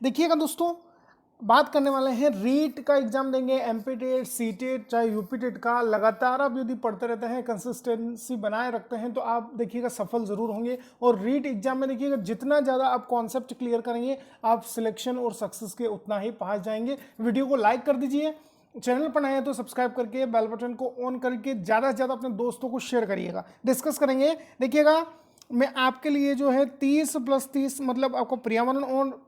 देखिएगा दोस्तों, बात करने वाले हैं रीट का एग्जाम देंगे, एमपी टेट, सी टेट, चाहे यूपी टेट का। लगातार आप यदि पढ़ते रहते हैं, कंसिस्टेंसी बनाए रखते हैं, तो आप देखिएगा सफल जरूर होंगे। और रीट एग्जाम में देखिएगा जितना ज़्यादा आप कॉन्सेप्ट क्लियर करेंगे, आप सिलेक्शन और सक्सेस के उतना ही पहुंच जाएंगे। वीडियो को लाइक कर दीजिए, चैनल पर नए हैं तो सब्सक्राइब करके बेल बटन को ऑन करके ज़्यादा से ज़्यादा अपने दोस्तों को शेयर करिएगा। डिस्कस करेंगे। देखिएगा, मैं आपके लिए जो है 30+30 मतलब आपको पर्यावरण और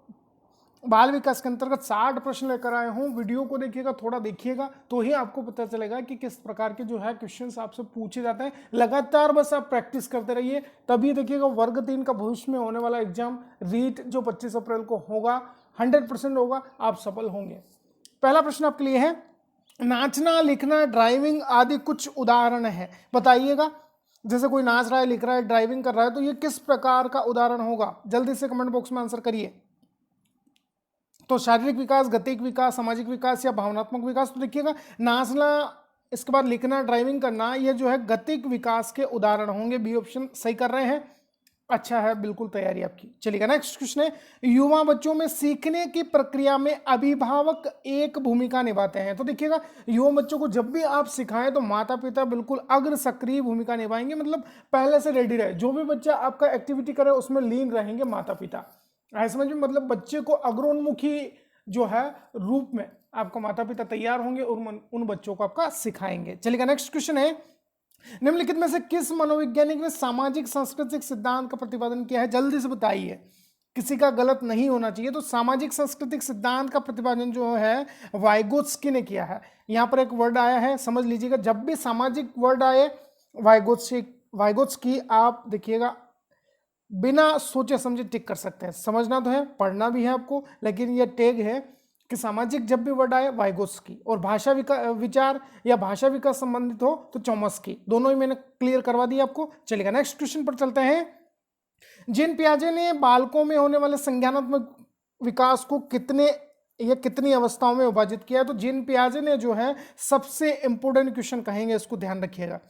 बाल विकास के अंतर्गत 60 प्रश्न लेकर आए हूँ। वीडियो को देखिएगा, थोड़ा देखिएगा, तो ही आपको पता चलेगा कि किस प्रकार के जो है क्वेश्चंस आपसे पूछे जाते हैं। लगातार बस आप प्रैक्टिस करते रहिए, तभी देखिएगा वर्ग 3 का भविष्य में होने वाला एग्जाम रीट जो 25 अप्रैल को होगा 100% होगा, आप सफल होंगे। पहला प्रश्न आपके लिए है, नाचना, लिखना, ड्राइविंग आदि कुछ उदाहरण है, बताइएगा। जैसे कोई नाच रहा है, लिख रहा है, ड्राइविंग कर रहा है, तो ये किस प्रकार का उदाहरण होगा? जल्दी से कमेंट बॉक्स में आंसर करिए। तो शारीरिक विकास, गतिक विकास, सामाजिक विकास या भावनात्मक विकास? तो देखिएगा, नाचना, इसके बाद लिखना, ड्राइविंग करना, ये जो है गतिक विकास के उदाहरण होंगे। बी ऑप्शन सही कर रहे हैं, अच्छा है, बिल्कुल तैयारी आपकी। चलिएगा, नेक्स्ट क्वेश्चन है, युवा बच्चों में सीखने की प्रक्रिया में अभिभावक एक भूमिका निभाते हैं। तो देखिएगा, युवा बच्चों को जब भी आप सिखाएं तो माता पिता बिल्कुल अग्र सक्रिय भूमिका निभाएंगे, मतलब पहले से रेडी रहे। जो भी बच्चा आपका एक्टिविटी करे उसमें लीन रहेंगे माता पिता। ऐसे समझ में, मतलब बच्चे को अग्रोन्मुखी जो है रूप में आपका माता पिता तैयार होंगे और उन बच्चों को आपका सिखाएंगे। चलिएगा, नेक्स्ट क्वेश्चन है, निम्नलिखित में से किस मनोवैज्ञानिक ने सामाजिक सांस्कृतिक सिद्धांत का प्रतिपादन किया है? जल्दी से बताइए, किसी का गलत नहीं होना चाहिए। तो सामाजिक सांस्कृतिक सिद्धांत का प्रतिपादन जो है वाइगोत्स्की ने किया है। यहां पर एक वर्ड आया है, समझ लीजिएगा, जब भी सामाजिक वर्ड आए वाइगोत्स्की आप देखिएगा बिना सोचे समझे टिक कर सकते हैं। समझना तो है, पढ़ना भी है आपको, लेकिन यह टैग है कि सामाजिक जब भी वर्ड आए वाइगोत्स्की, और भाषा विचार या भाषा विकास संबंधित हो तो चॉम्स्की। दोनों ही मैंने क्लियर करवा दिया आपको। चलिएगा, नेक्स्ट क्वेश्चन पर चलते हैं। जीन पियाजे ने बालकों में होने वाले संज्ञानात्मक विकास को कितनी अवस्थाओं में विभाजित किया? तो जीन पियाजे ने जो है सबसे इंपोर्टेंट क्वेश्चन कहेंगे, इसको ध्यान रखिएगा,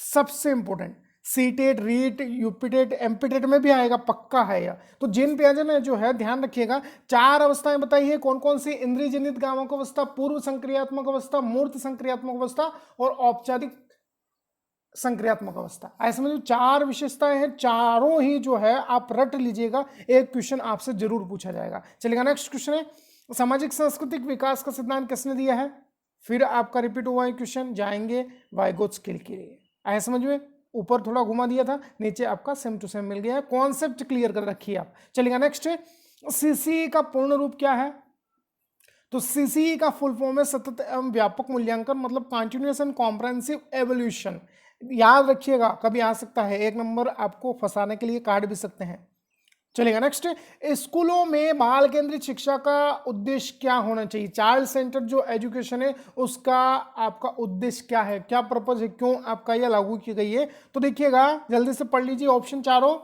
सबसे important. CTET, REET, UPTET, MPTET में भी आएगा, पक्का है यह। तो जीन पियाजे ने जो है, ध्यान रखिएगा, 4 अवस्थाएं बताई है। कौन कौन सी? इंद्रिय जनित गामक अवस्था, पूर्व संक्रियात्मक अवस्था, मूर्त संक्रियात्मक अवस्था और औपचारिक संक्रियात्मक अवस्था। ऐसे में जो 4 विशेषताएं हैं, चारों ही जो है आप रट लीजिएगा, एक क्वेश्चन आपसे जरूर पूछा जाएगा। चलिएगा, नेक्स्ट क्वेश्चन है, सामाजिक सांस्कृतिक विकास का सिद्धांत किसने दिया है? फिर आपका रिपीट हुआ है क्वेश्चन, जाएंगे वाइगोत्स्की के लिए। ऐसे समझ में, ऊपर थोड़ा घुमा दिया था, नीचे आपका सेम टू सेम मिल गया है। कॉन्सेप्ट क्लियर कर रखिए आप। चलिएगा, नेक्स्ट है, सीसीई का पूर्ण रूप क्या है? तो सीसीई का फुल फॉर्म है सतत एवं व्यापक मूल्यांकन, मतलब कॉन्टिन्यूअस एंड कॉम्प्रहेंसिव एवोल्यूशन। याद रखिएगा, कभी आ सकता है, 1 नंबर आपको फंसाने के लिए काट भी सकते हैं। चलेगा, नेक्स्ट, स्कूलों में बाल केंद्रित शिक्षा का उद्देश्य क्या होना चाहिए? चाइल्ड सेंटर जो एजुकेशन है उसका आपका उद्देश्य क्या है, क्या पर्पज है, क्यों आपका यह लागू की गई है? तो देखिएगा, जल्दी से पढ़ लीजिए ऑप्शन चारों।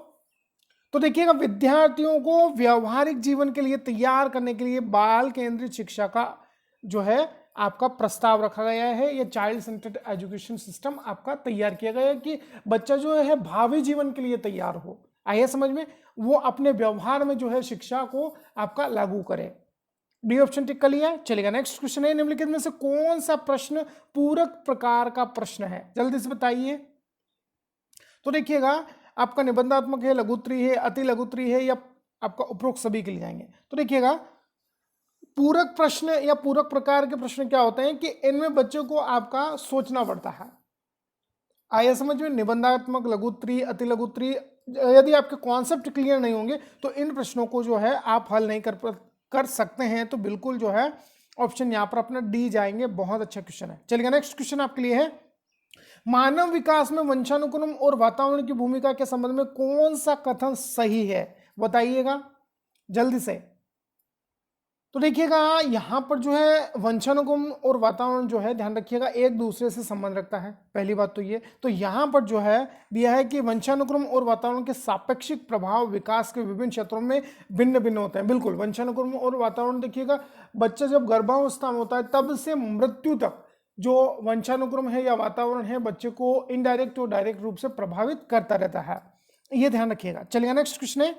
तो देखिएगा, विद्यार्थियों को व्यवहारिक जीवन के लिए तैयार करने के लिए बाल केंद्रित शिक्षा का जो है आपका प्रस्ताव रखा गया है। यह चाइल्ड सेंटर्ड एजुकेशन सिस्टम आपका तैयार किया गया है कि बच्चा जो है भावी जीवन के लिए तैयार हो। आइए समझ में, वो अपने व्यवहार में जो है शिक्षा को आपका लागू करे। डी ऑप्शन टिक कर लिया। चलेगा, नेक्स्ट क्वेश्चन है, निम्नलिखित में से कौन सा प्रश्न पूरक प्रकार का प्रश्न है? जल्दी से बताइए। तो देखिएगा, आपका निबंधात्मक है, लघुत्तरी है, अति लघुत्तरी है, या आपका उपरोक्त सभी के लिए जाएंगे। तो देखिएगा, पूरक प्रश्न या पूरक प्रकार के प्रश्न क्या होते हैं कि इनमें बच्चों को आपका सोचना पड़ता है। आइए समझ में, निबंधात्मक, लघुत्तरी, अति लघुत्तरी, यदि आपके कॉन्सेप्ट क्लियर नहीं होंगे तो इन प्रश्नों को जो है आप हल नहीं कर सकते हैं। तो बिल्कुल जो है ऑप्शन यहाँ पर अपना डी जाएंगे, बहुत अच्छा क्वेश्चन है। चलिए, नेक्स्ट क्वेश्चन आपके लिए है, मानव विकास में वंशानुक्रम और वातावरण की भूमिका के संबंध में कौन सा कथन सही है? बताइएगा जल्दी से। तो देखिएगा, यहां पर जो है वंशानुक्रम और वातावरण जो है, ध्यान रखिएगा, एक दूसरे से संबंध रखता है। पहली बात तो ये, तो यहां पर जो है दिया है कि वंशानुक्रम और वातावरण के सापेक्षिक प्रभाव विकास के विभिन्न क्षेत्रों में भिन्न भिन्न होते हैं। बिल्कुल, वंशानुक्रम और वातावरण देखिएगा, बच्चा जब गर्भावस्था में होता है तब से मृत्यु तक जो वंशानुक्रम है या वातावरण है बच्चे को इनडायरेक्ट और डायरेक्ट रूप से प्रभावित करता रहता है, ये ध्यान रखिएगा। चलिए, नेक्स्ट क्वेश्चन है,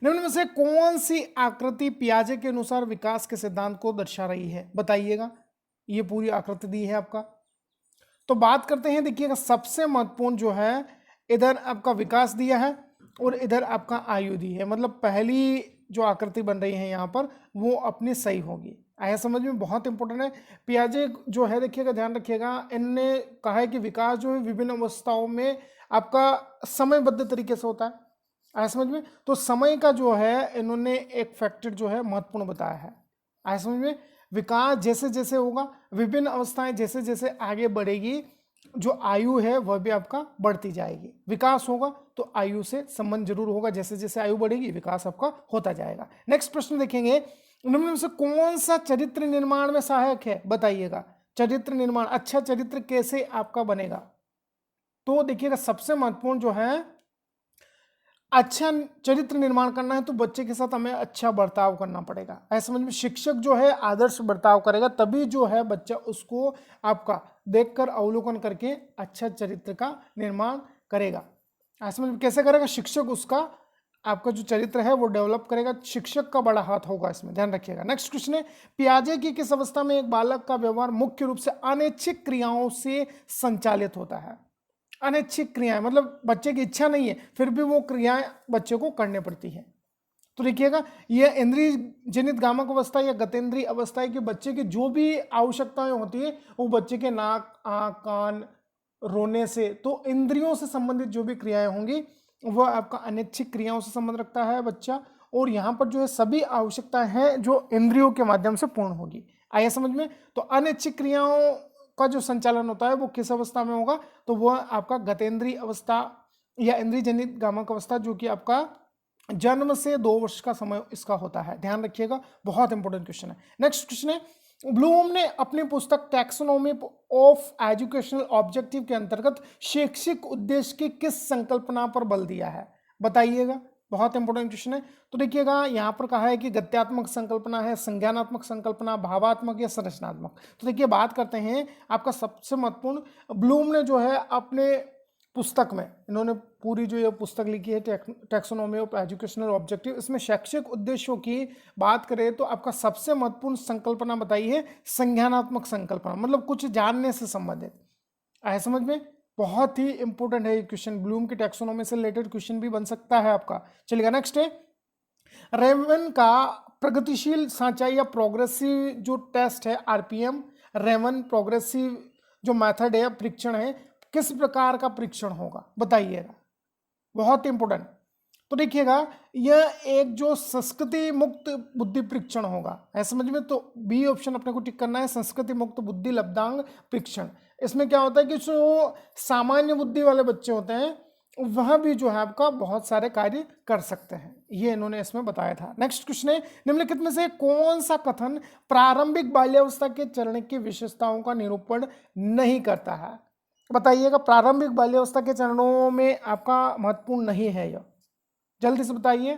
निम्न में से कौन सी आकृति पियाजे के अनुसार विकास के सिद्धांत को दर्शा रही है, बताइएगा। ये पूरी आकृति दी है आपका। तो बात करते हैं, देखिएगा सबसे महत्वपूर्ण जो है, इधर आपका विकास दिया है और इधर आपका आयु दी है, मतलब पहली जो आकृति बन रही है यहाँ पर वो अपनी सही होगी। आया समझ में, बहुत इंपॉर्टेंट है। पियाजे जो है देखिएगा, ध्यान रखिएगा, इनने कहा है कि विकास जो है विभिन्न अवस्थाओं में आपका समयबद्ध तरीके से होता है। आया समझ में, तो समय का जो है इन्होंने एक फैक्टर जो है महत्वपूर्ण बताया है। आया समझ में, विकास जैसे जैसे होगा, विभिन्न अवस्थाएं जैसे जैसे आगे बढ़ेगी, जो आयु है वह भी आपका बढ़ती जाएगी। विकास होगा तो आयु से संबंध जरूर होगा, जैसे जैसे आयु बढ़ेगी विकास आपका होता जाएगा। नेक्स्ट प्रश्न देखेंगे, निम्न में से कौन सा चरित्र निर्माण में सहायक है, बताइएगा। चरित्र निर्माण, अच्छा चरित्र कैसे आपका बनेगा, तो देखिएगा सबसे महत्वपूर्ण जो है, अच्छा चरित्र निर्माण करना है तो बच्चे के साथ हमें अच्छा बर्ताव करना पड़ेगा। ऐसे समझ में, शिक्षक जो है आदर्श बर्ताव करेगा, तभी जो है बच्चा उसको आपका देखकर अवलोकन करके अच्छा चरित्र का निर्माण करेगा। ऐसे समझ में, कैसे करेगा, शिक्षक उसका आपका जो चरित्र है वो डेवलप करेगा, शिक्षक का बड़ा हाथ होगा इसमें, ध्यान रखिएगा। नेक्स्ट क्वेश्चन है, पियाजे की किस अवस्था में एक बालक का व्यवहार मुख्य रूप से अनैच्छिक क्रियाओं से संचालित होता है। अनैच्छिक क्रियाएं मतलब बच्चे की इच्छा नहीं है फिर भी वो क्रियाएं बच्चे को करने पड़ती है। तो देखिएगा, यह इंद्रिय जनित गामक अवस्था या गतेंद्रीय अवस्था है कि बच्चे की जो भी आवश्यकताएं होती है वो बच्चे के नाक, आंख, कान, रोने से, तो इंद्रियों से संबंधित जो भी क्रियाएं होंगी वह आपका अनैच्छिक क्रियाओं से संबंध रखता है बच्चा। और यहाँ पर जो है सभी आवश्यकताएं हैं जो इंद्रियों के माध्यम से पूर्ण होगी। आया समझ में, तो अनैच्छिक क्रियाओं का जो संचालन होता है वो किस अवस्था में होगा, तो वह आपका गतेंद्रीय अवस्था या इंद्रिय जनित गामक अवस्था, जो कि आपका जन्म से 2 वर्ष का समय इसका होता है। ध्यान रखिएगा, बहुत इंपॉर्टेंट क्वेश्चन है। नेक्स्ट क्वेश्चन है, ब्लूम ने अपनी पुस्तक टैक्सोनॉमी ऑफ एजुकेशनल ऑब्जेक्टिव के अंतर्गत शैक्षिक उद्देश्य की किस संकल्पना पर बल दिया है, बताइएगा। बहुत इंपॉर्टेंट क्वेश्चन है। तो देखिएगा, यहाँ पर कहा है कि गत्यात्मक संकल्पना है, संज्ञानात्मक संकल्पना, भावात्मक या संरचनात्मक। तो देखिए बात करते हैं आपका सबसे महत्वपूर्ण, ब्लूम ने जो है अपने पुस्तक में, इन्होंने पूरी जो ये पुस्तक लिखी है टैक्सोनॉमी ऑफ एजुकेशनल ऑब्जेक्टिव, इसमें शैक्षिक उद्देश्यों की बात करें तो आपका सबसे महत्वपूर्ण संकल्पना बताई है संज्ञानात्मक संकल्पना, मतलब कुछ जानने से संबंधित। आया समझ में, बहुत ही इंपॉर्टेंट है ये क्वेश्चन, ब्लूम की टैक्सोनॉमी से रिलेटेड क्वेश्चन भी बन सकता है आपका। चलिएगा नेक्स्ट है, रेवन का प्रगतिशील सांचा या प्रोग्रेसिव जो टेस्ट है आरपीएम, रेवन प्रोग्रेसिव जो मेथड है परीक्षण है, किस प्रकार का परीक्षण होगा, बताइएगा। बहुत इंपॉर्टेंट। तो देखिएगा, यह एक जो संस्कृति मुक्त बुद्धि परीक्षण होगा, ऐसे समझ में, तो बी ऑप्शन अपने को टिक करना है, संस्कृति मुक्त बुद्धि लब्धांग परीक्षण। इसमें क्या होता है कि जो सामान्य बुद्धि वाले बच्चे होते हैं वह भी जो है आपका बहुत सारे कार्य कर सकते हैं, ये इन्होंने इसमें बताया था। नेक्स्ट क्वेश्चन है, निम्नलिखित में से कौन सा कथन प्रारंभिक बाल्यावस्था के चरण की विशेषताओं का निरूपण नहीं करता है, बताइएगा। प्रारंभिक बाल्यावस्था के चरणों में आपका महत्वपूर्ण नहीं है यह, जल्दी से बताइए।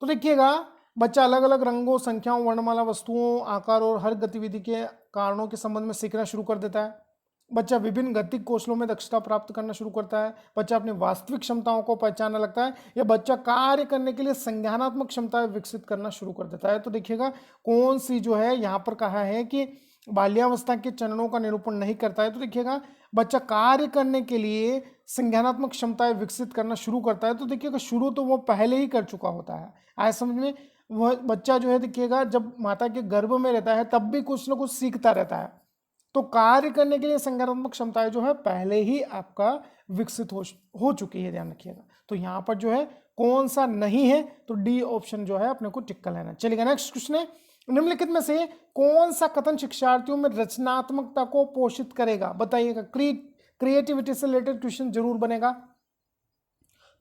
तो देखिएगा, बच्चा अलग अलग रंगों, संख्याओं, वर्णमाला, वस्तुओं, आकार और हर गतिविधि के कारणों के संबंध में सीखना शुरू कर देता है। बच्चा विभिन्न गतिक कौशलों में दक्षता प्राप्त करना शुरू करता है। बच्चा अपनी वास्तविक क्षमताओं को पहचानने लगता है, या बच्चा कार्य करने के लिए संज्ञानात्मक क्षमताएं विकसित करना शुरू कर देता है। तो देखिएगा, कौन सी जो है यहाँ पर कहा है कि बाल्यावस्था के चरणों का निरूपण नहीं करता है। तो देखिएगा, बच्चा कार्य करने के लिए संज्ञानात्मक क्षमताएं विकसित करना शुरू करता है। तो देखिएगा, शुरू तो वो पहले ही कर चुका होता है। आया समझ में, वह बच्चा जो है देखिएगा जब माता के गर्भ में रहता है तब भी कुछ ना कुछ सीखता रहता है। तो कार्य करने के लिए संज्ञानात्मक क्षमताएं जो है पहले ही आपका विकसित हो चुकी है, ध्यान रखिएगा। तो यहाँ पर जो है कौन सा नहीं है, तो डी ऑप्शन जो है अपने को टिक कर लेना। चलिएगा नेक्स्ट क्वेश्चन है, निम्नलिखित में से कौन सा कथन शिक्षार्थियों में रचनात्मकता को पोषित करेगा, बताइएगा। क्रिएटिविटी से रिलेटेड क्वेश्चन जरूर बनेगा।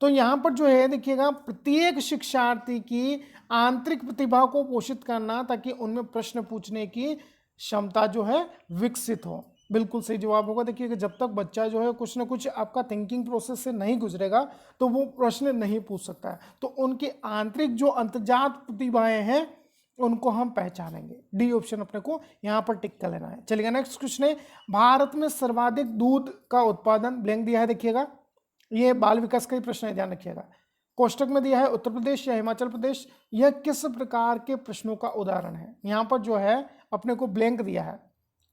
तो यहां पर जो है देखिएगा, प्रत्येक शिक्षार्थी की आंतरिक प्रतिभा को पोषित करना ताकि उनमें प्रश्न पूछने की क्षमता जो है विकसित हो, बिल्कुल सही जवाब होगा। देखिएगा, जब तक बच्चा जो है कुछ ना कुछ आपका थिंकिंग प्रोसेस से नहीं गुजरेगा तो वो प्रश्न नहीं पूछ सकता है। तो उनकी आंतरिक जो अंतर्जात प्रतिभाएं हैं उनको हम पहचानेंगे। डी ऑप्शन अपने को यहाँ पर टिक कर लेना है। चलिएगा नेक्स्ट क्वेश्चन है, भारत में सर्वाधिक दूध का उत्पादन, ब्लैंक दिया है देखिएगा, ये बाल विकास का ही प्रश्न है, ध्यान रखिएगा। कोष्टक में दिया है उत्तर प्रदेश या हिमाचल प्रदेश, यह किस प्रकार के प्रश्नों का उदाहरण है। यहाँ पर जो है अपने को ब्लैंक दिया है,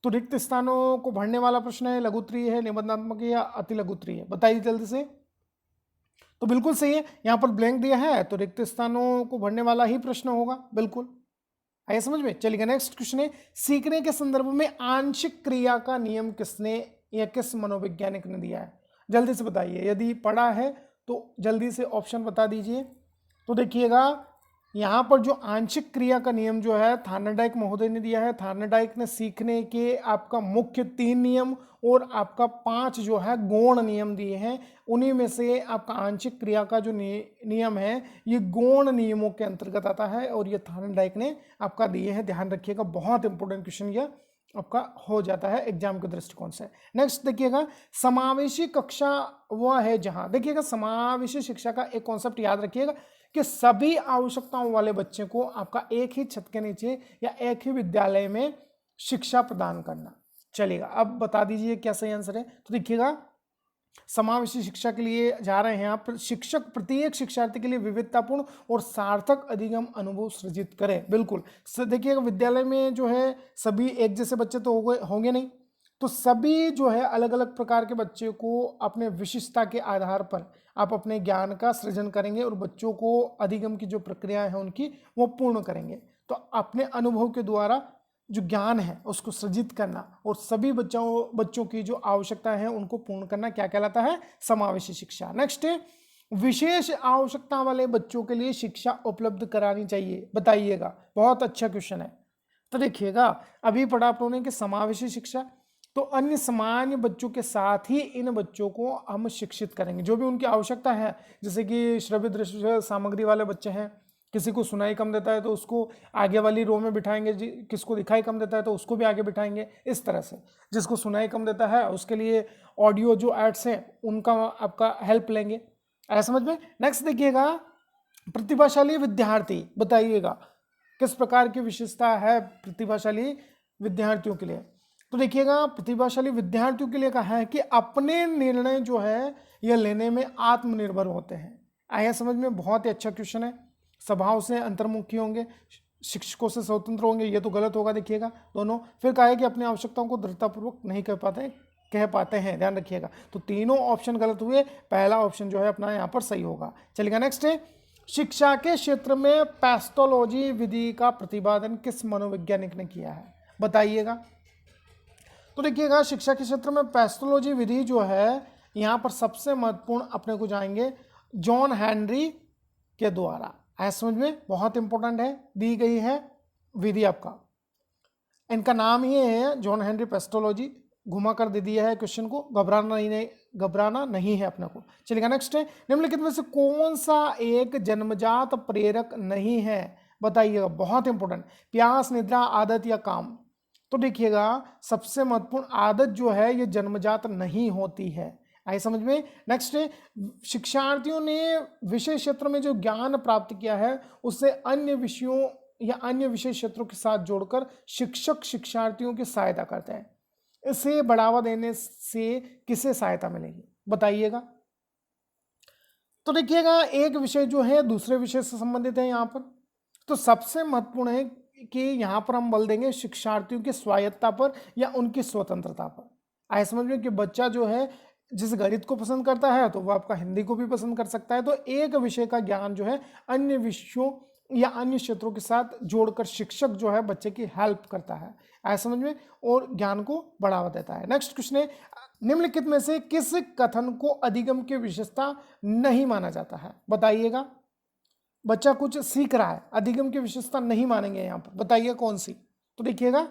तो रिक्त स्थानों को भरने वाला प्रश्न है, लघुत्तरीय है, निबंधात्मक है या अति लघुत्तरीय है, बताइए जल्दी से। तो बिल्कुल सही है, यहाँ पर ब्लैंक दिया है तो रिक्त स्थानों को भरने वाला ही प्रश्न होगा, बिल्कुल। आइए समझ में। चलिए नेक्स्ट क्वेश्चन है, सीखने के संदर्भ में आंशिक क्रिया का नियम किसने या किस मनोवैज्ञानिक ने दिया है, जल्दी से बताइए। यदि पढ़ा है तो जल्दी से ऑप्शन बता दीजिए। तो देखिएगा यहाँ पर जो आंशिक क्रिया का नियम जो है थार्नडाइक महोदय ने दिया है। थार्नडाइक ने सीखने के आपका मुख्य 3 नियम और आपका 5 जो है गौण नियम दिए हैं। उन्हीं में से आपका आंशिक क्रिया का जो नियम है ये गौण नियमों के अंतर्गत आता है और ये थार्नडाइक ने आपका दिए हैं। ध्यान रखिएगा, बहुत इंपॉर्टेंट क्वेश्चन ये आपका हो जाता है एग्जाम के दृष्टिकोण से। नेक्स्ट देखिएगा, समावेशी कक्षा वह है जहां, देखिएगा समावेशी शिक्षा का एक कॉन्सेप्ट याद रखिएगा कि सभी आवश्यकताओं वाले बच्चे को आपका एक ही छत के नीचे या एक ही विद्यालय में शिक्षा प्रदान करना। चलेगा, अब बता दीजिए क्या सही आंसर है। तो देखिएगा समावेशी शिक्षा के लिए जा रहे हैं आप, शिक्षक प्रत्येक शिक्षार्थी के लिए विविधतापूर्ण और सार्थक अधिगम अनुभव सृजित करे। बिल्कुल देखिएगा, विद्यालय में जो है सभी एक जैसे बच्चे तो होंगे नहीं, तो सभी जो है अलग अलग प्रकार के बच्चे को अपने विशिष्टता के आधार पर आप अपने ज्ञान का सृजन करेंगे और बच्चों को अधिगम की जो प्रक्रिया है उनकी वो पूर्ण करेंगे। तो अपने अनुभव के द्वारा जो ज्ञान है उसको सृजित करना और सभी बच्चों की जो आवश्यकता है उनको पूर्ण करना क्या कहलाता है, समावेशी शिक्षा। नेक्स्ट है, विशेष आवश्यकता वाले बच्चों के लिए शिक्षा उपलब्ध करानी चाहिए, बताइएगा। बहुत अच्छा क्वेश्चन है। तो देखिएगा अभी पढ़ा आप लोगों ने कि समावेशी शिक्षा, तो अन्य सामान्य बच्चों के साथ ही इन बच्चों को हम शिक्षित करेंगे जो भी उनकी आवश्यकता है। जैसे कि श्रव्य दृश्य सामग्री वाले बच्चे हैं, किसी को सुनाई कम देता है तो उसको आगे वाली रो में बिठाएंगे, किसको दिखाई कम देता है तो उसको भी आगे बिठाएंगे। इस तरह से जिसको सुनाई कम देता है उसके लिए ऑडियो जो एड्स हैं उनका आपका हेल्प लेंगे। ऐसा समझ में। नेक्स्ट देखिएगा, प्रतिभाशाली विद्यार्थी, बताइएगा किस प्रकार की विशेषता है प्रतिभाशाली विद्यार्थियों के लिए। तो देखिएगा प्रतिभाशाली विद्यार्थियों के लिए कहा है कि अपने निर्णय जो है यह लेने में आत्मनिर्भर होते हैं। आया समझ में, बहुत ही अच्छा क्वेश्चन है। स्वभाव से अंतर्मुखी होंगे, शिक्षकों से स्वतंत्र होंगे, ये तो गलत होगा देखिएगा दोनों। फिर कहा है कि अपनी आवश्यकताओं को दृढ़तापूर्वक नहीं कह पाते हैं, ध्यान रखिएगा। तो तीनों ऑप्शन गलत हुए, पहला ऑप्शन जो है अपना यहाँ पर सही होगा। चलिएगा नेक्स्ट है, शिक्षा के क्षेत्र में पेस्टोलॉजी विधि का प्रतिपादन किस मनोवैज्ञानिक ने किया है, बताइएगा। तो देखिएगा शिक्षा के क्षेत्र में पेस्टोलॉजी विधि जो है यहाँ पर सबसे महत्वपूर्ण अपने को जाएंगे जॉन हेनरी के द्वारा। ऐसा समझ में, बहुत इंपॉर्टेंट है, दी गई है विधि आपका, इनका नाम ही है जॉन हेनरी पेस्टोलॉजी। घुमा कर दे दिया है क्वेश्चन को, घबराना नहीं है अपने को। चलिएगा नेक्स्ट है, निम्नलिखित में से कौन सा एक जन्मजात प्रेरक नहीं है, बताइएगा। बहुत इंपॉर्टेंट, प्यास, निद्रा, आदत या काम। तो देखिएगा सबसे महत्वपूर्ण आदत जो है ये जन्मजात नहीं होती है। आई समझ में। नेक्स्ट है, शिक्षार्थियों ने विषय क्षेत्र में जो ज्ञान प्राप्त किया है उसे अन्य विषयों या अन्य विषय क्षेत्रों के साथ जोड़कर शिक्षक शिक्षार्थियों की सहायता करते हैं। इसे बढ़ावा देने से किसे सहायता मिलेगी, बताइएगा। तो देखिएगा एक विषय जो है दूसरे विषय से संबंधित है यहाँ पर, तो सबसे महत्वपूर्ण है कि यहाँ पर हम बल देंगे शिक्षार्थियों की स्वायत्ता पर या उनकी स्वतंत्रता पर। आए समझ में कि बच्चा जो है जिस गणित को पसंद करता है तो वह आपका हिंदी को भी पसंद कर सकता है। तो एक विषय का ज्ञान जो है अन्य विषयों या अन्य क्षेत्रों के साथ जोड़कर शिक्षक जो है बच्चे की हेल्प करता है, ऐसा समझ में, और ज्ञान को बढ़ावा देता है। नेक्स्ट क्वेश्चन है, निम्नलिखित में से किस कथन को अधिगम की विशेषता नहीं माना जाता है, बताइएगा। बच्चा कुछ सीख रहा है, अधिगम की विशेषता नहीं मानेंगे यहाँ पर, बताइए कौन सी। तो देखिएगा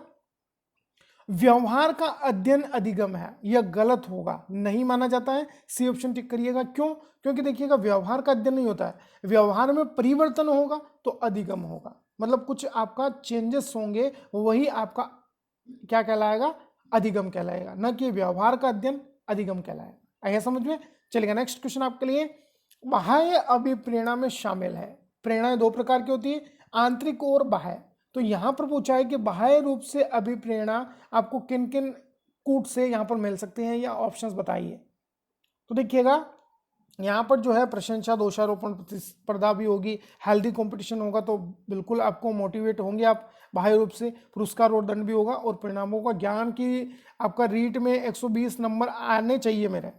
व्यवहार का अध्ययन अधिगम है, यह गलत होगा, नहीं माना जाता है। सी ऑप्शन टिक करिएगा। क्यों? क्योंकि देखिएगा व्यवहार का अध्ययन नहीं होता है, व्यवहार में परिवर्तन होगा तो अधिगम होगा, मतलब कुछ आपका चेंजेस होंगे, वही आपका क्या कहलाएगा, अधिगम कहलाएगा, न कि व्यवहार का अध्ययन अधिगम कहलाएगा। आइए समझ में। चलिए नेक्स्ट क्वेश्चन आपके लिए, बाह्य अभिप्रेरणा में शामिल है। प्रेरणाएं दो प्रकार की होती है, आंतरिक और बाह्य। तो यहाँ पर पूछा है कि बाह्य रूप से अभिप्रेरणा आपको किन किन कूट से यहाँ पर मिल सकते हैं या ऑप्शंस बताइए। तो देखिएगा यहाँ पर जो है प्रशंसा दोषारोपण प्रतिस्पर्धा भी होगी, हेल्दी कंपटीशन होगा, तो बिल्कुल आपको मोटिवेट होंगे आप बाह्य रूप से। पुरस्कार और दंड भी होगा और परिणामों का ज्ञान की आपका रीट में 120 नंबर आने चाहिए मेरे।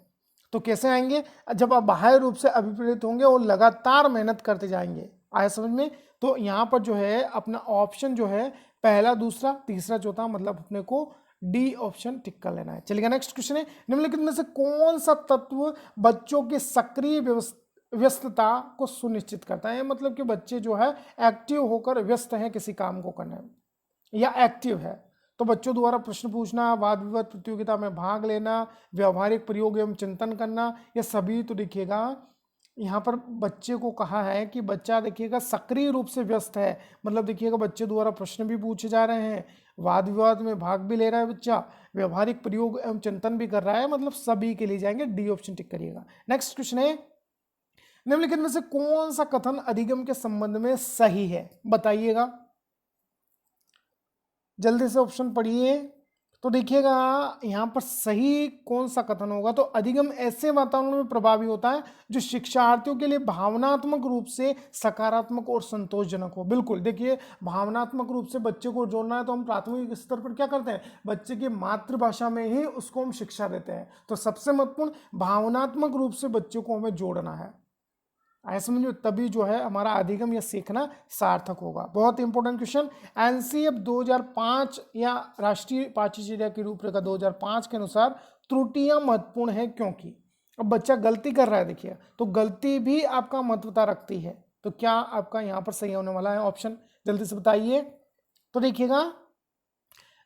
तो कैसे आएंगे? जब आप बाह्य रूप से अभिप्रेरित होंगे और लगातार मेहनत करते जाएंगे। आया समझ में? तो यहाँ पर जो है अपना ऑप्शन जो है पहला, दूसरा, तीसरा, चौथा, मतलब अपने को डी ऑप्शन टिक कर लेना है। चलिएगा, नेक्स्ट क्वेश्चन है, निम्नलिखित में से कौन सा तत्व बच्चों की सक्रिय व्यस्तता को सुनिश्चित करता है? मतलब कि बच्चे जो है एक्टिव होकर व्यस्त हैं किसी काम को करने में, या एक्टिव है। तो बच्चों द्वारा प्रश्न पूछना, वाद विवाद प्रतियोगिता में भाग लेना, व्यवहारिक प्रयोग एवं चिंतन करना, ये सभी तो देखिएगा यहाँ पर बच्चे को कहा है कि बच्चा देखिएगा सक्रिय रूप से व्यस्त है। मतलब देखिएगा बच्चे द्वारा प्रश्न भी पूछे जा रहे हैं, वाद विवाद में भाग भी ले रहा है बच्चा, व्यवहारिक प्रयोग एवं चिंतन भी कर रहा है, मतलब सभी के लिए जाएंगे, डी ऑप्शन टिक करिएगा। नेक्स्ट क्वेश्चन है, निम्नलिखित में से कौन सा कथन अधिगम के संबंध में सही है? बताइएगा, जल्दी से ऑप्शन पढ़िए। तो देखिएगा यहाँ पर सही कौन सा कथन होगा? तो अधिगम ऐसे वातावरण में प्रभावी होता है जो शिक्षार्थियों के लिए भावनात्मक रूप से सकारात्मक और संतोषजनक हो। बिल्कुल, देखिए भावनात्मक रूप से बच्चे को जोड़ना है तो हम प्राथमिक स्तर पर क्या करते हैं? बच्चे की मातृभाषा में ही उसको हम शिक्षा देते हैं। तो सबसे महत्वपूर्ण भावनात्मक रूप से बच्चे को हमें जोड़ना है। आया समझ में? तभी जो है हमारा अधिगम या सीखना सार्थक होगा। बहुत इंपॉर्टेंट क्वेश्चन, एनसीएफ 2005 या राष्ट्रीय पाठ्यचर्या की रूपरेखा 2005 के अनुसार त्रुटियां महत्वपूर्ण है क्योंकि। अब बच्चा गलती कर रहा है, देखिए, तो गलती भी आपका महत्वता रखती है। तो क्या आपका यहाँ पर सही होने वाला है ऑप्शन? जल्दी से बताइए। तो देखिएगा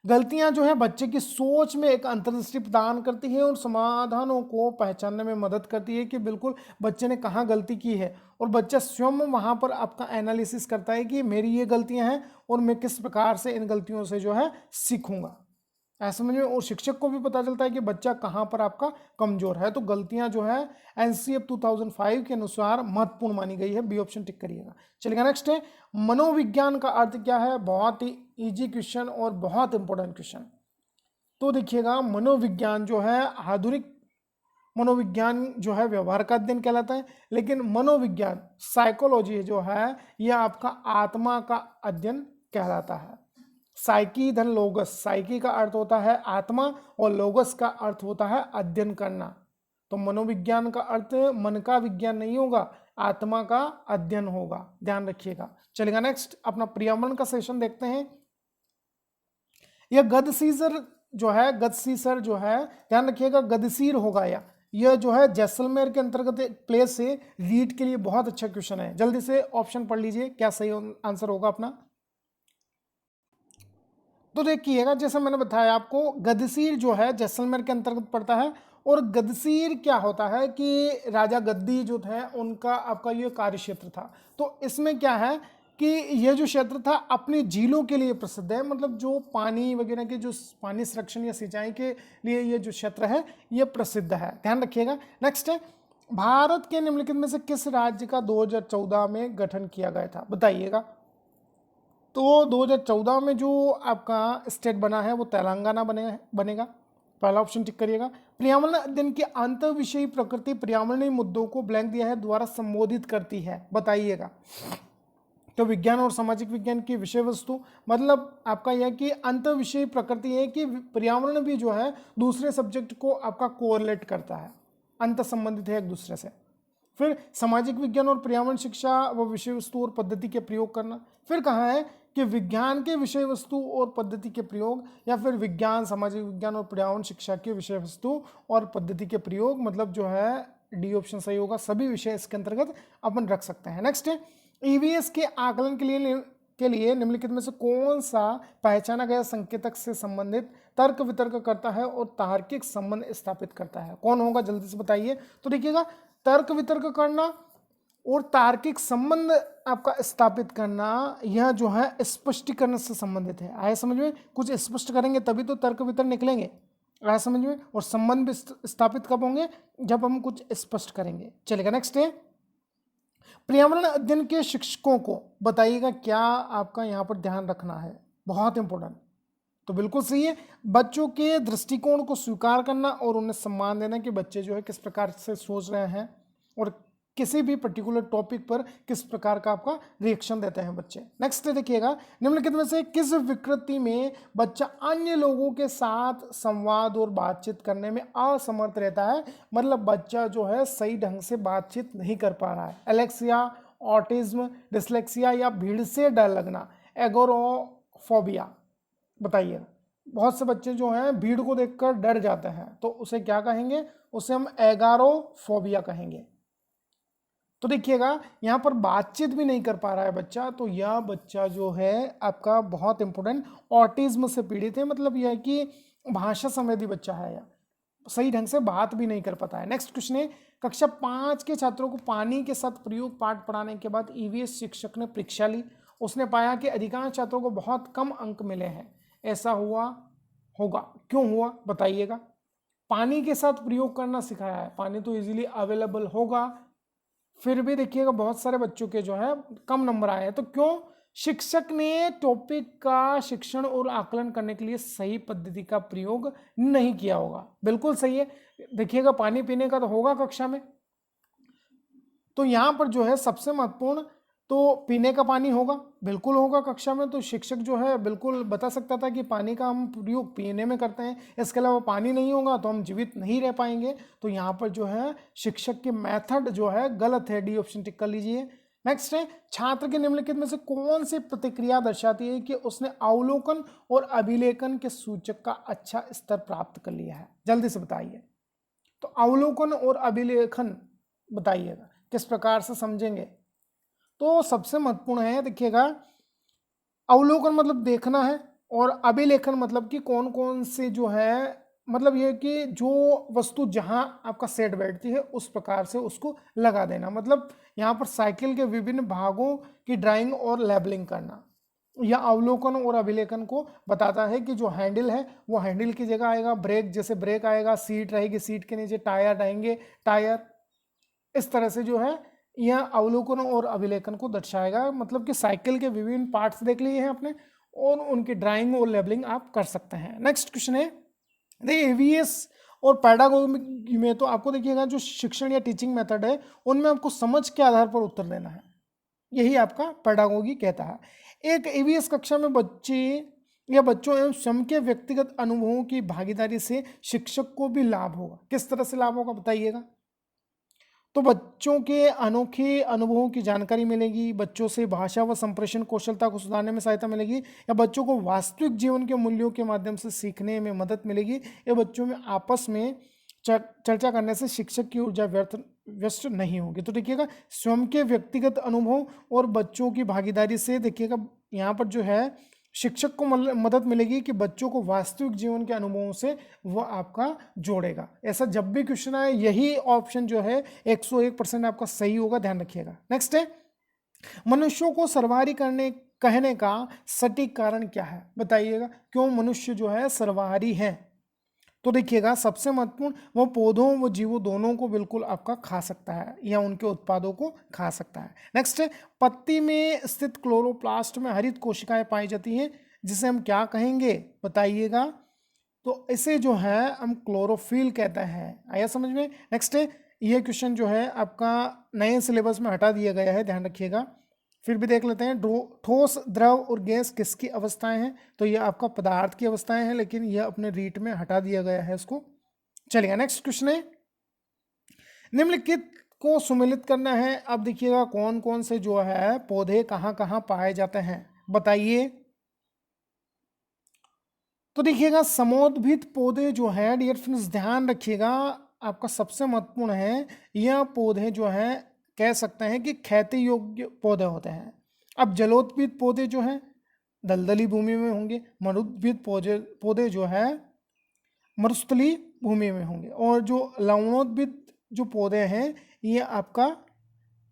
गलतियां जो है बच्चे की सोच में एक अंतर्दृष्टि प्रदान करती है और समाधानों को पहचानने में मदद करती है कि बिल्कुल बच्चे ने कहाँ गलती की है, और बच्चा स्वयं वहाँ पर आपका एनालिसिस करता है कि मेरी ये गलतियां हैं और मैं किस प्रकार से इन गलतियों से जो है सीखूंगा। ऐसे में और शिक्षक को भी पता चलता है कि बच्चा कहाँ पर आपका कमजोर है। तो गलतियां जो है एनसीएफ 2005 के अनुसार महत्वपूर्ण मानी गई है, बी ऑप्शन टिक करिएगा। चलिएगा, नेक्स्ट है, मनोविज्ञान का अर्थ क्या है? बहुत ही इजी क्वेश्चन और बहुत इंपॉर्टेंट क्वेश्चन। तो देखिएगा मनोविज्ञान जो है, आधुनिक मनोविज्ञान जो है व्यवहार का अध्ययन कहलाता है, लेकिन मनोविज्ञान साइकोलॉजी जो है यह आपका आत्मा का अध्ययन कहलाता है। साइकी धन लोगस, साइकी का अर्थ होता है आत्मा और लोगस का अर्थ होता है अध्ययन करना। तो मनोविज्ञान का अर्थ मन का विज्ञान नहीं होगा, आत्मा का अध्ययन होगा, ध्यान रखिएगा। चलेगा, नेक्स्ट अपना पर्यावरण का सेशन देखते हैं। यह गदसीसर जो है, गदसीसर जो है, ध्यान रखिएगा, गदसीर होगा यह जो है जैसलमेर के अंतर्गत एक प्लेस है। रीट के लिए बहुत अच्छा क्वेश्चन है, जल्दी से ऑप्शन पढ़ लीजिए, क्या सही आंसर होगा अपना। तो देखिएगा जैसा मैंने बताया आपको, गदसीर जो है जैसलमेर के अंतर्गत पड़ता है। और गदसीर क्या होता है कि राजा गद्दी जो थे उनका आपका ये कार्य क्षेत्र था। तो इसमें क्या है कि यह जो क्षेत्र था अपनी झीलों के लिए प्रसिद्ध है, मतलब जो पानी वगैरह के जो पानी संरक्षण या सिंचाई के लिए ये जो क्षेत्र है ये प्रसिद्ध है, ध्यान रखिएगा। नेक्स्ट है, भारत के निम्नलिखित में से किस राज्य का 2014 में गठन किया गया था? बताइएगा। तो 2014 में जो आपका स्टेट बना है वो तेलंगाना बनेगा, पहला ऑप्शन टिक करिएगा। पर्यावरण अध्ययन की अंत विषयी प्रकृति पर्यावरणीय मुद्दों को ब्लैंक दिया है द्वारा संबोधित करती है, बताइएगा। तो विज्ञान और सामाजिक विज्ञान की विषय वस्तु, मतलब आपका यह कि अंत विषय प्रकृति है कि पर्यावरण भी जो है दूसरे सब्जेक्ट को आपका कोरिलेट करता है, अंत संबंधित है एक दूसरे से। फिर सामाजिक विज्ञान और पर्यावरण शिक्षा व विषय वस्तु और पद्धति के प्रयोग करना। फिर कहा है कि विज्ञान के विषय वस्तु और पद्धति के प्रयोग, या फिर विज्ञान, सामाजिक विज्ञान और पर्यावरण शिक्षा के विषय वस्तु और पद्धति के प्रयोग, मतलब जो है डी ऑप्शन सही होगा। सभी विषय इसके अंतर्गत अपन रख सकते हैं। नेक्स्ट है, ईवीएस के आकलन के लिए निम्नलिखित में से कौन सा पहचाना गया संकेतक से संबंधित तर्क वितर्क करता है और तार्किक संबंध स्थापित करता है? कौन होगा, जल्दी से बताइए। तो देखिएगा तर्क वितर्क करना और तार्किक संबंध आपका स्थापित करना, यह जो है स्पष्टीकरण से संबंधित है। आया समझ में? कुछ स्पष्ट करेंगे तभी तो तर्क वितर्क निकलेंगे, आया समझ में? और संबंध भी स्थापित कब होंगे? जब हम कुछ स्पष्ट करेंगे। चलेगा, नेक्स्ट है, पर्यावरण अध्ययन के शिक्षकों को बताइएगा क्या आपका यहाँ पर ध्यान रखना है, बहुत इंपॉर्टेंट। तो बिल्कुल सही है, बच्चों के दृष्टिकोण को स्वीकार करना और उन्हें सम्मान देना कि बच्चे जो है किस प्रकार से सोच रहे हैं, और किसी भी पर्टिकुलर टॉपिक पर किस प्रकार का आपका रिएक्शन देते हैं बच्चे। नेक्स्ट देखिएगा, निम्नलिखित में से किस विकृति में बच्चा अन्य लोगों के साथ संवाद और बातचीत करने में असमर्थ रहता है, मतलब बच्चा जो है सही ढंग से बातचीत नहीं कर पा रहा है। एलेक्सिया, ऑटिज्म, डिसलेक्सिया या भीड़ से डर लगना, एगोरोफोबिया, बताइएगा। बहुत से बच्चे जो हैं भीड़ को देखकर डर जाते हैं, तो उसे क्या कहेंगे, उसे हम एगारोफोबिया कहेंगे। तो देखिएगा यहाँ पर बातचीत भी नहीं कर पा रहा है बच्चा, तो यह बच्चा जो है आपका बहुत इंपॉर्टेंट ऑटिज्म से पीड़ित है, मतलब यह है कि भाषा संवेदी बच्चा है, या सही ढंग से बात भी नहीं कर पाता है। नेक्स्ट क्वेश्चन है, कक्षा 5 के छात्रों को पानी के साथ प्रयोग पाठ पढ़ाने के बाद ईवीएस शिक्षक ने परीक्षा ली। उसने पाया कि अधिकांश छात्रों को बहुत कम अंक मिले हैं। ऐसा हुआ होगा, क्यों हुआ बताइएगा। पानी के साथ प्रयोग करना सिखाया है, पानी तो इजीली अवेलेबल होगा, फिर भी देखिएगा बहुत सारे बच्चों के जो है कम नंबर आए हैं। तो क्यों, शिक्षक ने टॉपिक का शिक्षण और आकलन करने के लिए सही पद्धति का प्रयोग नहीं किया होगा। बिल्कुल सही है, देखिएगा पानी पीने का तो होगा कक्षा में, तो यहाँ पर जो है सबसे महत्वपूर्ण तो पीने का पानी होगा, बिल्कुल होगा कक्षा में, तो शिक्षक जो है बिल्कुल बता सकता था कि पानी का हम प्रयोग पीने में करते हैं, इसके अलावा पानी नहीं होगा तो हम जीवित नहीं रह पाएंगे। तो यहाँ पर जो है शिक्षक के मेथड जो है गलत है, डी ऑप्शन टिक कर लीजिए। नेक्स्ट है, छात्र के निम्नलिखित में से कौन सी प्रतिक्रिया दर्शाती है कि उसने अवलोकन और अभिलेखन के सूचक का अच्छा स्तर प्राप्त कर लिया है, जल्दी से बताइए। तो अवलोकन और अभिलेखन बताइएगा किस प्रकार से समझेंगे। तो सबसे महत्वपूर्ण है, देखिएगा अवलोकन मतलब देखना है, और अभिलेखन मतलब कि कौन कौन से जो है, मतलब ये कि जो वस्तु जहां आपका सेट बैठती है उस प्रकार से उसको लगा देना, मतलब यहाँ पर साइकिल के विभिन्न भागों की ड्राइंग और लेबलिंग करना। यह अवलोकन और अभिलेखन को बताता है कि जो हैंडल है वो हैंडल की जगह आएगा, ब्रेक जैसे ब्रेक आएगा, सीट रहेगी, सीट के नीचे टायर रहेंगे, टायर, इस तरह से जो है यह अवलोकन और अभिलेखन को दर्शाएगा। मतलब कि साइकिल के विभिन्न पार्ट्स देख लिए हैं आपने, और उनकी ड्राइंग और लेबलिंग आप कर सकते हैं। नेक्स्ट क्वेश्चन है, ईवीएस और पैडागोजी में तो आपको देखिएगा जो शिक्षण या टीचिंग मेथड है उनमें आपको समझ के आधार पर उत्तर देना है, यही आपका पैडागोजी कहता है। एक ईवीएस कक्षा में बच्चे या बच्चों एवं स्वयं के व्यक्तिगत अनुभवों की भागीदारी से शिक्षक को भी लाभ होगा। किस तरह से लाभ होगा बताइएगा। तो बच्चों के अनोखे अनुभवों की जानकारी मिलेगी, बच्चों से भाषा व संप्रेषण कौशलता को सुधारने में सहायता मिलेगी, या बच्चों को वास्तविक जीवन के मूल्यों के माध्यम से सीखने में मदद मिलेगी, या बच्चों में आपस में चर्चा करने से शिक्षक की ऊर्जा व्यस्त नहीं होगी। तो देखिएगा स्वयं के व्यक्तिगत अनुभव और बच्चों की भागीदारी से देखिएगा यहाँ पर जो है शिक्षक को मदद मिलेगी कि बच्चों को वास्तविक जीवन के अनुभवों से वह आपका जोड़ेगा। ऐसा जब भी क्वेश्चन आए यही ऑप्शन जो है 101% आपका सही होगा, ध्यान रखिएगा। नेक्स्ट है, मनुष्यों को सर्वहारी कहने का सटीक कारण क्या है बताइएगा। क्यों मनुष्य जो है सर्वहारी है। तो देखिएगा सबसे महत्वपूर्ण, वो पौधों व जीवों दोनों को बिल्कुल आपका खा सकता है या उनके उत्पादों को खा सकता है। नेक्स्ट है, पत्ती में स्थित क्लोरोप्लास्ट में हरित कोशिकाएं पाई जाती हैं, जिसे हम क्या कहेंगे बताइएगा। तो इसे जो है हम क्लोरोफिल कहते हैं, आया समझ में। नेक्स्ट है, यह क्वेश्चन जो है आपका नए सिलेबस में हटा दिया गया है, ध्यान रखिएगा। फिर भी देख लेते हैं, ठोस, द्रव और गैस किसकी अवस्थाएं हैं। तो यह आपका पदार्थ की अवस्थाएं हैं, लेकिन यह अपने रीट में हटा दिया गया है इसको। चलिए नेक्स्ट क्वेश्चन है, निम्नलिखित को सुमेलित करना है। अब देखिएगा कौन कौन से जो है पौधे कहाँ कहाँ पाए जाते हैं बताइए। तो देखिएगा समोद्भिद पौधे जो है डियर फ्रेंड्स ध्यान रखिएगा, आपका सबसे महत्वपूर्ण है, यह पौधे जो है कह सकते हैं कि खेती योग्य पौधे होते हैं। अब जलोद्भिद पौधे जो हैं दलदली भूमि में होंगे, मरुद्भिद पौधे जो है मरुस्थलीय भूमि में होंगे, और जो लवणोद्भिद जो पौधे हैं ये आपका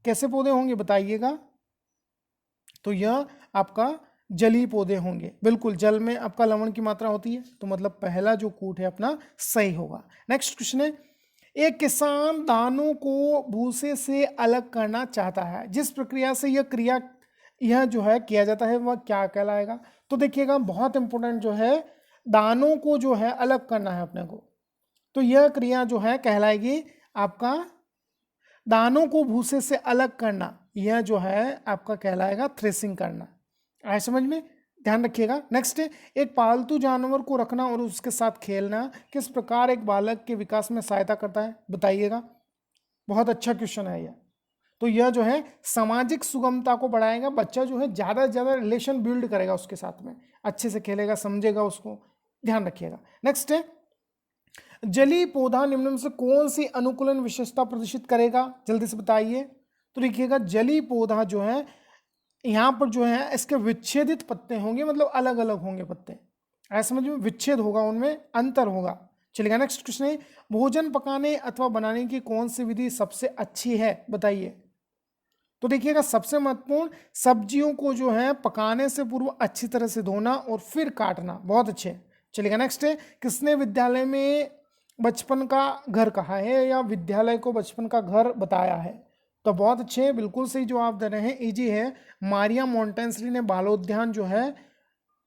कैसे पौधे होंगे बताइएगा। तो यह आपका जलीय पौधे होंगे, बिल्कुल जल में आपका लवण की मात्रा होती है, तो मतलब पहला जो कूट है अपना सही होगा। नेक्स्ट क्वेश्चन है, एक किसान दानों को भूसे से अलग करना चाहता है, जिस प्रक्रिया से यह जो है किया जाता है वह क्या कहलाएगा। तो देखिएगा बहुत इंपॉर्टेंट जो है, दानों को जो है अलग करना है अपने को, तो यह क्रिया जो है कहलाएगी आपका दानों को भूसे से अलग करना, यह जो है आपका कहलाएगा थ्रेसिंग करना। आए समझ में, ध्यान रखिएगा। नेक्स्ट है, एक पालतू जानवर को रखना और उसके साथ खेलना किस प्रकार एक बालक के विकास में सहायता करता है, बताइएगा। बहुत अच्छा क्वेश्चन है यह। तो यह जो है सामाजिक सुगमता को बढ़ाएगा, बच्चा जो है ज़्यादा से ज़्यादा रिलेशन बिल्ड करेगा उसके साथ में, अच्छे से खेलेगा, समझेगा उसको, ध्यान रखिएगा। नेक्स्ट है, जलीय पौधा निम्न में से कौन सी अनुकूलन विशेषता प्रदर्शित करेगा, जल्दी से बताइए। तो देखिएगा, जलीय पौधा जो है यहाँ पर जो है इसके विच्छेदित पत्ते होंगे, मतलब अलग अलग होंगे पत्ते, ऐसा समझ में, विच्छेद होगा, उनमें अंतर होगा। चलिएगा नेक्स्ट क्वेश्चन है, भोजन पकाने अथवा बनाने की कौन सी विधि सबसे अच्छी है, बताइए। तो देखिएगा, सबसे महत्वपूर्ण, सब्जियों को जो है पकाने से पूर्व अच्छी तरह से धोना और फिर काटना, बहुत अच्छे। चलिएगा नेक्स्ट है, किसने विद्यालय में बचपन का घर कहा है या विद्यालय को बचपन का घर बताया है, तो बहुत अच्छे, बिल्कुल सही जवाब दे रहे हैं, इजी है। मारिया मोंटेसरी ने बालोद्यान जो है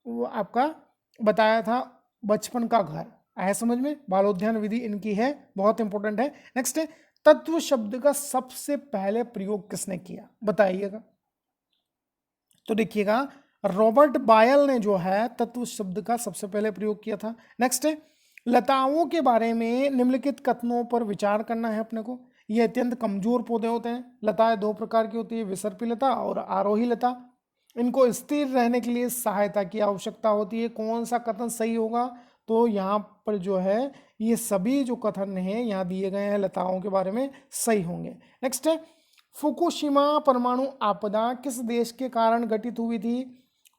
वो आपका बताया था बचपन का घर, आया समझ में, बालोद्यान विधि इनकी है, बहुत इंपॉर्टेंट है। नेक्स्ट है, तत्व शब्द का सबसे पहले प्रयोग किसने किया, बताइएगा। तो देखिएगा, रॉबर्ट बायल ने जो है तत्व शब्द का सबसे पहले प्रयोग किया था। नेक्स्ट है, लताओं के बारे में निम्नलिखित कथनों पर विचार करना है अपने को। ये अत्यंत कमजोर पौधे होते हैं। लताएं दो प्रकार की होती है, विसर्पी लता और आरोही लता। इनको स्थिर रहने के लिए सहायता की आवश्यकता होती है। कौन सा कथन सही होगा, तो यहाँ पर जो है ये सभी जो कथन हैं यहाँ दिए गए हैं लताओं के बारे में, सही होंगे। नेक्स्ट है, फुकुशिमा परमाणु आपदा किस देश के कारण घटित हुई थी,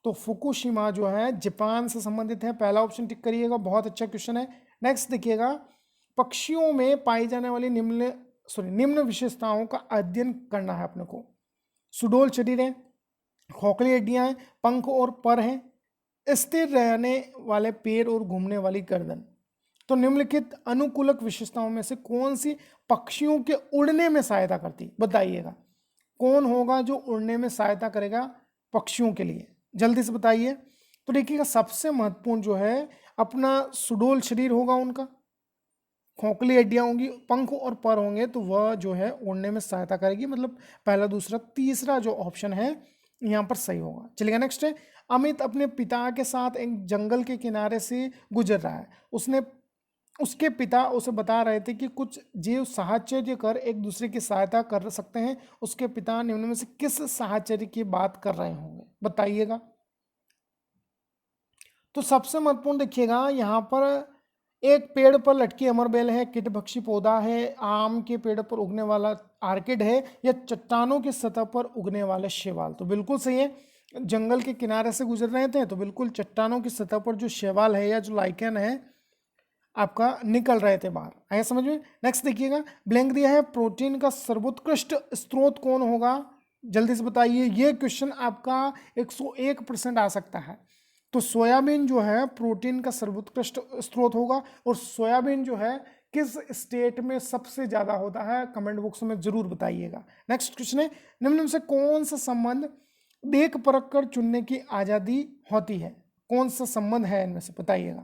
तो फुकुशिमा जो है जापान से संबंधित है, पहला ऑप्शन टिक करिएगा, बहुत अच्छा क्वेश्चन है। नेक्स्ट देखिएगा, पक्षियों में पाई जाने वाली निम्न विशेषताओं का अध्ययन करना है अपने को। सुडोल शरीर है, खोखली हड्डियां हैं, पंख और पर हैं, स्थिर रहने वाले पैर और घूमने वाली गर्दन। तो निम्नलिखित अनुकूलक विशेषताओं में से कौन सी पक्षियों के उड़ने में सहायता करती, बताइएगा। कौन होगा जो उड़ने में सहायता करेगा पक्षियों के लिए, जल्दी से बताइए। तो देखिएगा, सबसे महत्वपूर्ण जो है अपना सुडोल शरीर होगा, उनका खोखली हड्डियां होंगी, पंख और पर होंगे, तो वह जो है उड़ने में सहायता करेगी, मतलब पहला दूसरा तीसरा जो ऑप्शन है यहाँ पर सही होगा। चलिए नेक्स्ट है, अमित अपने पिता के साथ एक जंगल के किनारे से गुजर रहा है। उसके पिता उसे बता रहे थे कि कुछ जीव साहचर्य कर एक दूसरे की सहायता कर सकते हैं। उसके पिता निम्न में से किस साहचर्य की बात कर रहे होंगे, बताइएगा। तो सबसे महत्वपूर्ण देखिएगा, यहाँ पर एक पेड़ पर लटकी अमरबेल है, कीटभक्षी पौधा है, आम के पेड़ पर उगने वाला आर्किड है, या चट्टानों की सतह पर उगने वाले शैवाल, तो बिल्कुल सही है। जंगल के किनारे से गुजर रहे थे तो बिल्कुल चट्टानों की सतह पर जो शैवाल है या जो लाइकेन है आपका निकल रहे थे बाहर, आया समझ में। नेक्स्ट देखिएगा, ब्लैंक दिया है, प्रोटीन का सर्वोत्कृष्ट स्रोत कौन होगा, जल्दी से बताइए। ये क्वेश्चन आपका 101% आ सकता है। तो सोयाबीन जो है प्रोटीन का सर्वोत्कृष्ट स्रोत होगा, और सोयाबीन जो है किस स्टेट में सबसे ज्यादा होता है, कमेंट बॉक्स में जरूर बताइएगा। नेक्स्ट क्वेश्चन है, निम्न में से कौन सा संबंध देख परख कर चुनने की आजादी होती है, कौन सा संबंध है इनमें से, बताइएगा।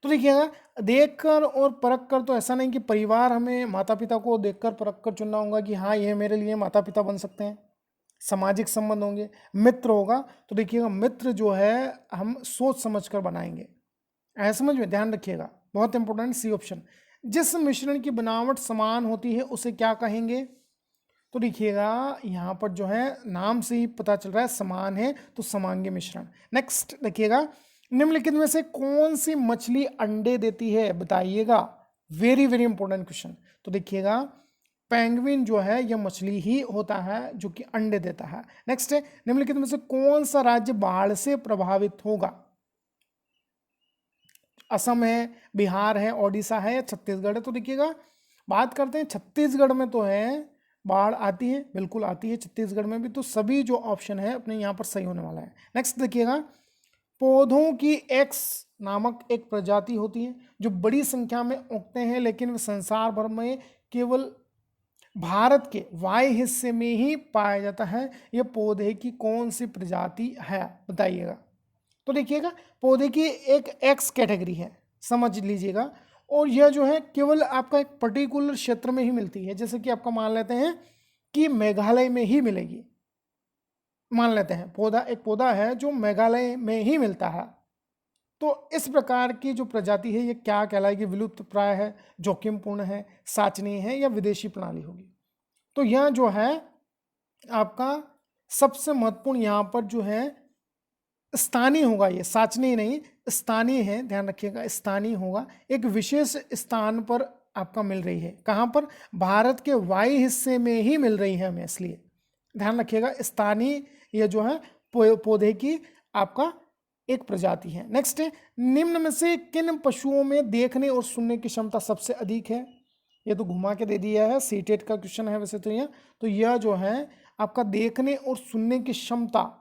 तो देखिएगा, देखकर और परख कर, तो ऐसा नहीं कि परिवार हमें माता पिता को देखकर परख कर चुनना होगा कि हाँ ये मेरे लिए माता पिता बन सकते हैं। सामाजिक संबंध होंगे, मित्र होगा, तो देखिएगा मित्र जो है हम सोच समझ कर बनाएंगे, ऐसा समझ में, ध्यान रखिएगा, बहुत इंपॉर्टेंट, सी ऑप्शन। जिस मिश्रण की बनावट समान होती है उसे क्या कहेंगे, तो देखिएगा यहाँ पर जो है नाम से ही पता चल रहा है समान है, तो समांगी मिश्रण। नेक्स्ट देखिएगा, निम्नलिखित में से कौन सी मछली अंडे देती है, बताइएगा। Very very important question. तो देखिएगा, पेंगुइन जो है यह मछली ही होता है जो कि अंडे देता है। नेक्स्ट है, निम्नलिखित में से कौन सा राज्य बाढ़ से प्रभावित होगा, असम है, बिहार है, ओडिशा है या छत्तीसगढ़ है। तो देखिएगा, बात करते हैं छत्तीसगढ़ में तो है बाढ़ आती है, बिल्कुल आती है छत्तीसगढ़ में भी, तो सभी जो ऑप्शन है अपने यहाँ पर सही होने वाला है। नेक्स्ट देखिएगा, पौधों की एक्स नामक एक प्रजाति होती है जो बड़ी संख्या में उगते हैं, लेकिन वे संसार भर में केवल भारत के वाय हिस्से में ही पाया जाता है। यह पौधे की कौन सी प्रजाति है, बताइएगा। तो देखिएगा, पौधे की एक एक्स कैटेगरी है, समझ लीजिएगा, और यह जो है केवल आपका एक पर्टिकुलर क्षेत्र में ही मिलती है, जैसे कि आपका मान लेते हैं कि मेघालय में ही मिलेगी, मान लेते हैं एक पौधा है जो मेघालय में ही मिलता है। तो इस प्रकार की जो प्रजाति है ये क्या कहलाएगी? विलुप्त प्राय है, जोखिमपूर्ण है, साचनीय है या विदेशी प्रणाली होगी। तो यह जो है आपका सबसे महत्वपूर्ण यहाँ पर जो है स्थानीय होगा, ये साचनीय नहीं स्थानीय है, ध्यान रखिएगा स्थानीय होगा, एक विशेष स्थान पर आपका मिल रही है। कहाँ पर? भारत के वायु हिस्से में ही मिल रही है हमें, इसलिए ध्यान रखिएगा स्थानीय ये जो है पौधे की आपका एक प्रजाति है। नेक्स्ट है, निम्न में से किन पशुओं में देखने और सुनने की क्षमता सबसे अधिक है? ये तो घुमा के दे दिया है, सीटेट का क्वेश्चन है वैसे तो यह जो है आपका देखने और सुनने की क्षमता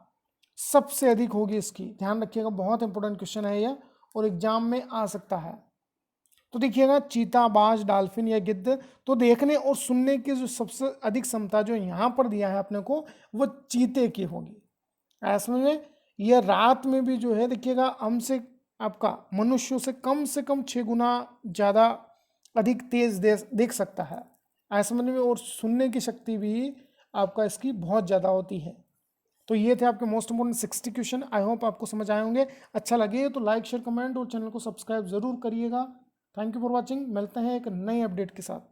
सबसे अधिक होगी इसकी, ध्यान रखिएगा, बहुत इंपॉर्टेंट क्वेश्चन है यह और एग्जाम में आ सकता है। तो देखिएगा चीता, बाज, डाल्फिन या गिद्ध। तो देखने और सुनने की जो सबसे अधिक क्षमता जो यहाँ पर दिया है अपने को वो चीते की होगी। ऐसे में यह रात में भी जो है देखिएगा हमसे आपका मनुष्यों से कम 6 गुना ज़्यादा अधिक तेज देख सकता है ऐसे में, और सुनने की शक्ति भी आपका इसकी बहुत ज़्यादा होती है। तो ये थे आपके most important 60 question. I hope आपको समझ आए होंगे। अच्छा लगे तो लाइक, शेयर, कमेंट और चैनल को सब्सक्राइब जरूर करिएगा। Thank you for watching. मिलते हैं एक नए अपडेट के साथ।